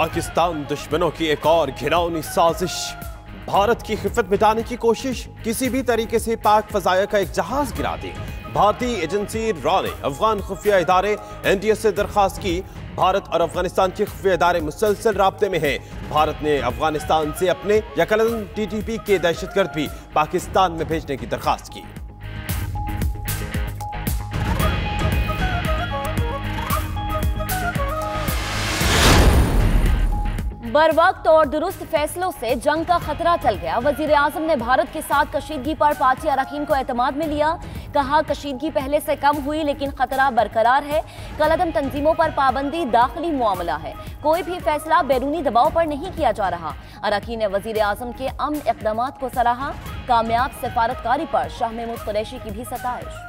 पाकिस्तान दुश्मनों की एक और घिनौनी साजिश, भारत की खिफत मिटाने की कोशिश। किसी भी तरीके से पाक फजाया का एक जहाज गिरा दी। भारतीय एजेंसी रॉ ने अफगान खुफिया इदारे NDS से दरखास्त की। भारत और अफगानिस्तान के खुफिया इदारे मुसलसल राब्ते में हैं। भारत ने अफगानिस्तान से अपने यकलदम TTP के दहशतगर्द भी पाकिस्तान में भेजने की दरखास्त की। बरवक्त और दुरुस्त फैसलों से जंग का खतरा टल गया। वजीर आजम ने भारत के साथ कशीदगी पर पार्टी अरकान को एतमाद में लिया। कहा, कशीदगी पहले से कम हुई लेकिन खतरा बरकरार है। कलअदम तंजीमों पर पाबंदी दाखिली मामला है, कोई भी फैसला बैरूनी दबाव पर नहीं किया जा रहा। अरकान ने वजीर आजम के अमन इक़दामात को सराहा। कामयाब सफारतकारी पर शाह महमूद कुरैशी की भी सताइश।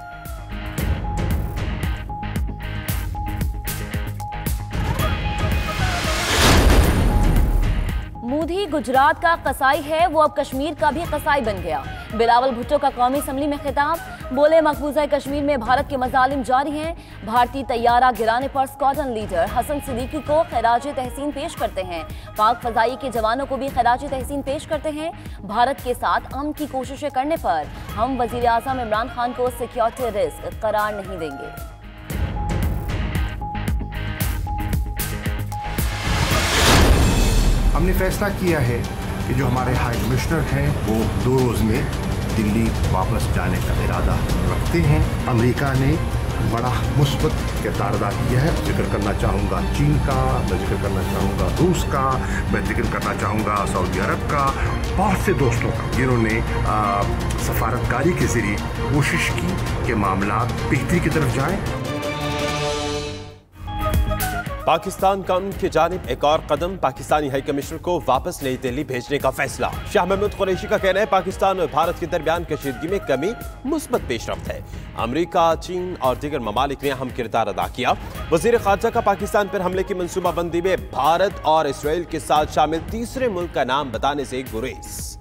मोदी गुजरात का कसाई है, वो अब कश्मीर का भी कसाई बन गया। बिलावल भुट्टो का कौमी असम्बली में खिताब, बोले मकबूजा कश्मीर में भारत के मजालिम जारी हैं। भारतीय तैयारा गिराने पर स्क्वाड्रन लीडर हसन सिद्दीकी को खिराज तहसीन पेश करते हैं। पाक फजाई के जवानों को भी खिराज तहसीन पेश करते हैं। भारत के साथ अमन की कोशिशें करने पर हम वजीर आजम इमरान खान को सिक्योरिटी रिस्क करार नहीं देंगे। हमने फैसला किया है कि जो हमारे हाई कमिश्नर हैं वो 2 रोज़ में दिल्ली वापस जाने का इरादा रखते हैं। अमेरिका ने बड़ा मुस्बत किरदार अदा किया है। जिक्र करना चाहूँगा चीन का, मैं जिक्र करना चाहूँगा रूस का, मैं जिक्र करना चाहूँगा सऊदी अरब का, बहुत से दोस्तों का जिन्होंने सफारतकारी के ज़रिए कोशिश की कि मामला बेहतरी की तरफ जाएँ। पाकिस्तान का उनकी जानिब एक और कदम, पाकिस्तानी हाई कमिश्नर को वापस नई दिल्ली भेजने का फैसला। शाह महमूद कुरैशी का कहना है, पाकिस्तान और भारत के दरमियान कशीदगी में कमी मुस्बत पेशरफ्त है। अमेरिका, चीन और दीगर ममालिक ने अहम किरदार अदा किया। वजीर खारजा का पाकिस्तान पर हमले की मनसूबाबंदी में भारत और इसराइल के साथ शामिल तीसरे मुल्क का नाम बताने से गुरेज।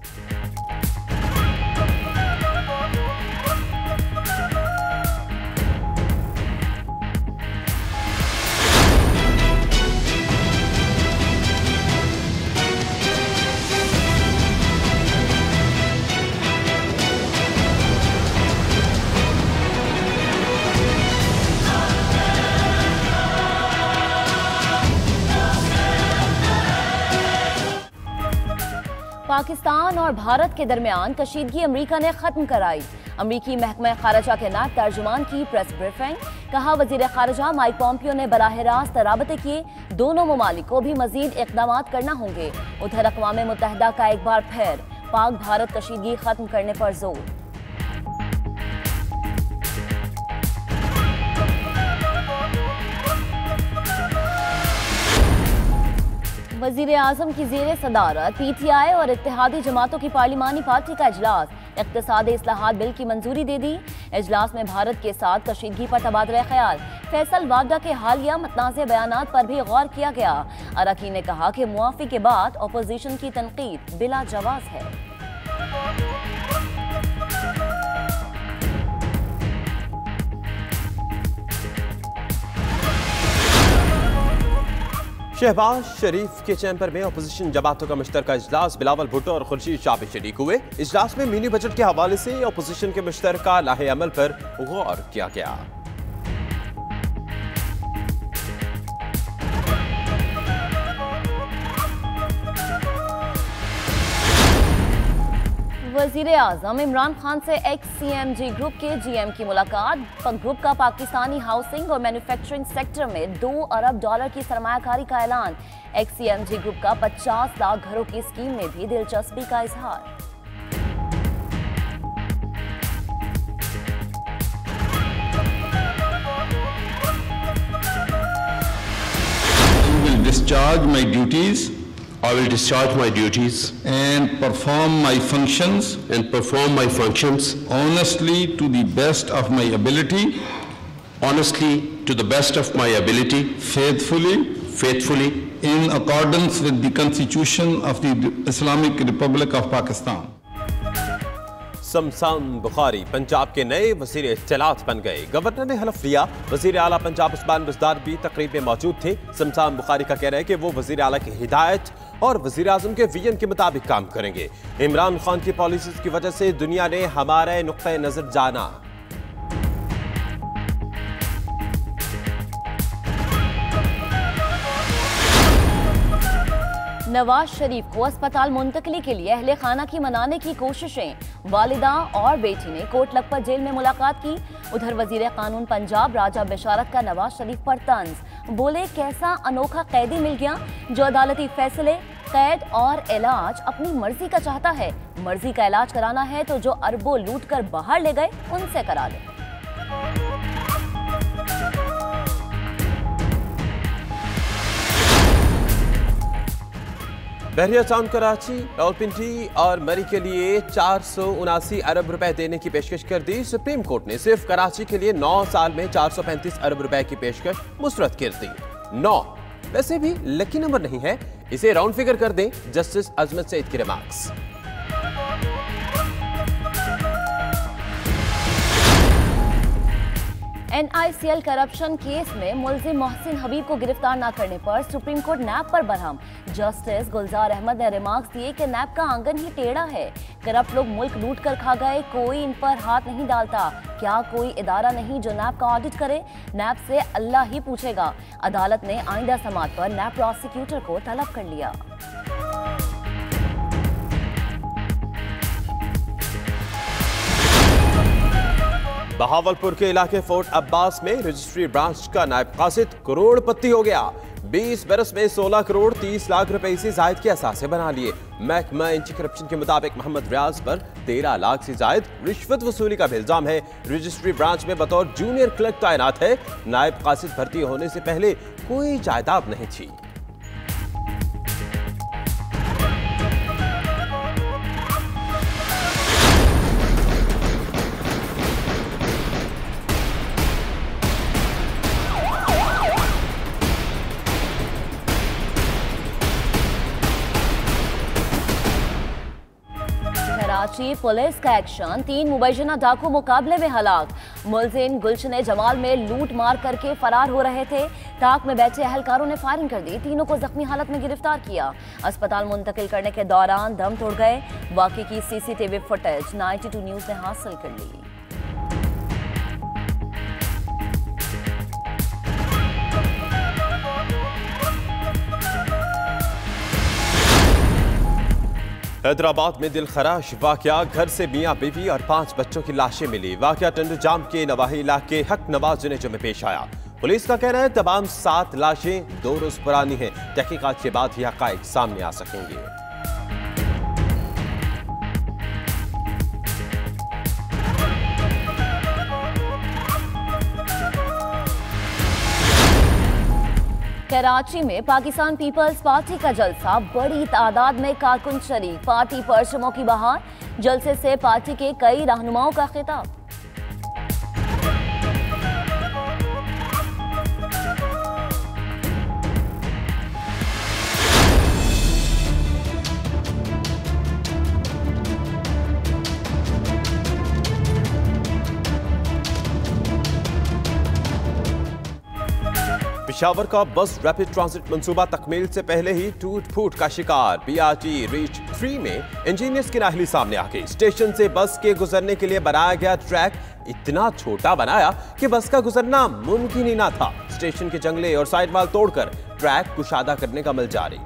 पाकिस्तान और भारत के दरमियान कशीदगी अमेरिका ने खत्म कराई। अमेरिकी महकमा खारजा के नायब तर्जुमान की प्रेस ब्रीफिंग। कहा, वजीर खारजा माइक पॉम्पियो ने बराह रास्त राबते किए। दोनों ममालिक को भी मजीद इक़दाम करना होंगे। उधर अक़वाम मुत्तहिदा का एक बार फिर पाक भारत कशीदगी खत्म करने पर जोर। वजीर आजम की ज़ेरे सदारत PTI और इत्तेहादी जमातों की पार्लिमानी पार्टी का इजलास। इक़्तिसादी इस्लाहात बिल की मंजूरी दे दी। इजलास में भारत के साथ कशीदगी पर तबादला ख्याल, फैसल वादा के हालिया मतनाज़े बयानात पर भी गौर किया गया। अरकान ने कहा कि मुआफ़ी के बाद अपोजिशन की तनकीद बिला जवाज़ है। शहबाज शरीफ के चैम्बर में अपोजिशन जमातों का मुश्तरका इजलास। बिलावल भुट्टो और खुर्शीद शाह भी शरीक हुए। इजलास में मिनी बजट के हवाले से अपोजिशन के मुश्तरका लाहे अमल पर गौर किया गया। वजीर आजम इमरान खान से XCMG ग्रुप के GM की मुलाकात। ग्रुप का पाकिस्तानी हाउसिंग और मैन्युफैक्चरिंग सेक्टर में $2 अरब की सरमायाकारी का ऐलान। XCMG ग्रुप का 50 लाख घरों की स्कीम में भी दिलचस्पी का इजहार। I will discharge my duties and perform my functions honestly to the best of my ability, faithfully in accordance with the Constitution of the Islamic Republic of Pakistan. शमशान बुखारी पंजाब के नए वजीर इत्तलात बन गए। गवर्नर ने हलफ लिया। वजीर आला पंजाब उस्मान बुज़दार भी तकरीब में मौजूद थे। शमशान बुखारी का कहना है कि वो वजीर आला की हिदायत और वजीर आजम के विजन के मुताबिक काम करेंगे। इमरान खान की पॉलिसीज की वजह से दुनिया ने हमारे नुक्ते नजर जाना। नवाज शरीफ को अस्पताल मुंतकली के लिए अहले खाना की मनाने की कोशिशें। वालिदा और बेटी ने कोट लखपत जेल में मुलाकात की। उधर वजीर कानून पंजाब राजा बिशारत का नवाज शरीफ पर तंज। बोले कैसा अनोखा कैदी मिल गया जो अदालती फैसले, कैद और इलाज अपनी मर्जी का चाहता है। मर्जी का इलाज कराना है तो जो अरबों लूट कर बाहर ले गए उनसे करा ले। बहरिया टाउन कराची, रावलपिंडी और मरी के लिए 479 अरब रुपए देने की पेशकश कर दी। सुप्रीम कोर्ट ने सिर्फ कराची के लिए 9 साल में 435 अरब रुपए की पेशकश मुस्तरद कर दी। 9 वैसे भी लकी नंबर नहीं है, इसे राउंड फिगर कर दें। जस्टिस अजमत सईद की रिमार्क्स। NICL करप्शन केस में मुलजिम मोहसिन हबीब को गिरफ्तार न करने पर सुप्रीम कोर्ट नैब पर बरहम। जस्टिस गुलजार अहमद ने रिमार्क्स दिए कि नैब का आंगन ही टेढ़ा है। करप्ट लोग मुल्क लूट कर खा गए, कोई इन पर हाथ नहीं डालता। क्या कोई इदारा नहीं जो नैब का ऑडिट करे? नैब से अल्लाह ही पूछेगा। अदालत ने आइंदा समात पर नैब प्रोसिक्यूटर को तलब कर लिया। बहावलपुर के इलाके फोर्ट अब्बास में रजिस्ट्री ब्रांच का नायब कासिद करोड़पति हो गया। 20 बरस में 16 करोड़ 30 लाख रुपए से जायद के असासे बना लिए। महकमा एंटी करप्शन के मुताबिक मोहम्मद रियाज पर 13 लाख से जायद रिश्वत वसूली का इल्जाम है। रजिस्ट्री ब्रांच में बतौर जूनियर क्लर्क तैनात है। नायब कासिद भर्ती होने से पहले कोई जायदाद नहीं थी। कराची पुलिस का एक्शन, 3 मुबैना डाकू मुकाबले में हलाक। मुलजिम गुलशन जमाल में लूट मार करके फरार हो रहे थे। ताक में बैठे अहलकारों ने फायरिंग कर दी। तीनों को जख्मी हालत में गिरफ्तार किया। अस्पताल मुंतकिल करने के दौरान दम तोड़ गए। वाकई की CCTV फुटेज 92 न्यूज ने हासिल कर ली। हैदराबाद में दिलखराश वाकया, घर से मियां बीवी और 5 बच्चों की लाशें मिली। वाकया टंडू जाम के नवाही इलाके हक नवाज जुनेजो में पेश आया। पुलिस का कहना है तमाम 7 लाशें 2 रोज पुरानी हैं। तहकीकात के बाद ही हकाइक सामने आ सकेंगे। कराची में पाकिस्तान पीपल्स पार्टी का जलसा, बड़ी तादाद में कारकुन शरीक। पार्टी परचमों की बहार, जलसे से पार्टी के कई रहनुमाओं का खिताब। पेशावर का बस रैपिड ट्रांजिट मंसूबा तकमील से पहले ही टूट फूट का शिकार। BRT रीच 3 में इंजीनियर्स की नाहली सामने आ गई। स्टेशन से बस के गुजरने के लिए बनाया गया ट्रैक इतना छोटा बनाया कि बस का गुजरना मुमकिन ही ना था। स्टेशन के जंगले और साइड वाल तोड़कर ट्रैक कुशादा करने का अमल जारी।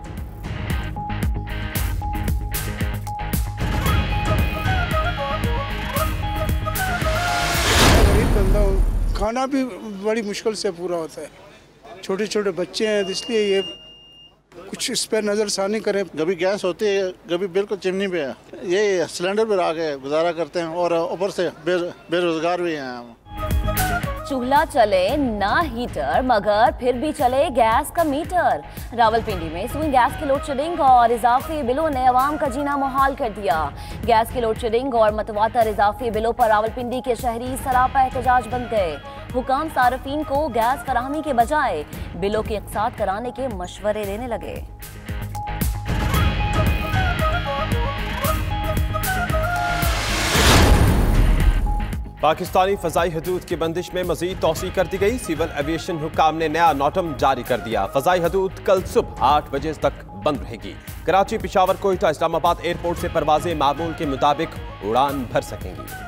गरीब बंदा खाना भी बड़ी मुश्किल से पूरा होता है। छोटे छोटे बच्चे हैं, इसलिए ये कुछ इस पर नज़रसानी करें। कभी गैस होती है, कभी बिल्कुल चिमनी पे है, ये सिलेंडर पर आके गुजारा करते हैं और ऊपर से बेरोजगार भी हैं हम। चूल्हा चले ना हीटर, मगर फिर भी चले गैस का मीटर। रावलपिंडी में सुई गैस की लोड शेडिंग और इजाफी बिलों ने अवाम का जीना मुहाल कर दिया। गैस की लोड शेडिंग और मतवातर इजाफी बिलों पर रावलपिंडी के शहरी सरापा एहतजाज बन गए। हुकाम सार्फिन को गैस फराहमी के बजाय बिलों की इकसात कराने के मशवरे देने लगे। पाकिस्तानी फजाई हदूद की बंदिश में मजीद तोसी कर दी गई। सिविल एविएशन हुक्काम ने नया नोटम जारी कर दिया। फजाई हदूद कल सुबह 8 बजे तक बंद रहेगी। कराची, पिशावर, कोयटा, इस्लामाबाद एयरपोर्ट से परवाजें मामूल के मुताबिक उड़ान भर सकेंगी।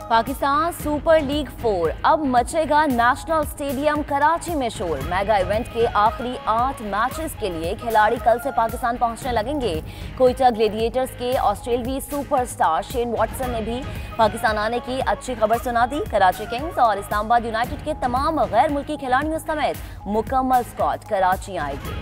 पाकिस्तान सुपर लीग 4 अब मचेगा नेशनल स्टेडियम कराची में शोर। मेगा इवेंट के आखिरी 8 मैचेस के लिए खिलाड़ी कल से पाकिस्तान पहुंचने लगेंगे। कोयटा ग्लेडिएटर्स के ऑस्ट्रेलवी सुपरस्टार शेन वॉटसन ने भी पाकिस्तान आने की अच्छी खबर सुना दी। कराची किंग्स और इस्लामाबाद यूनाइटेड के तमाम गैर मुल्की खिलाड़ियों समेत मुकम्मल स्क्वाड कराची आएगी।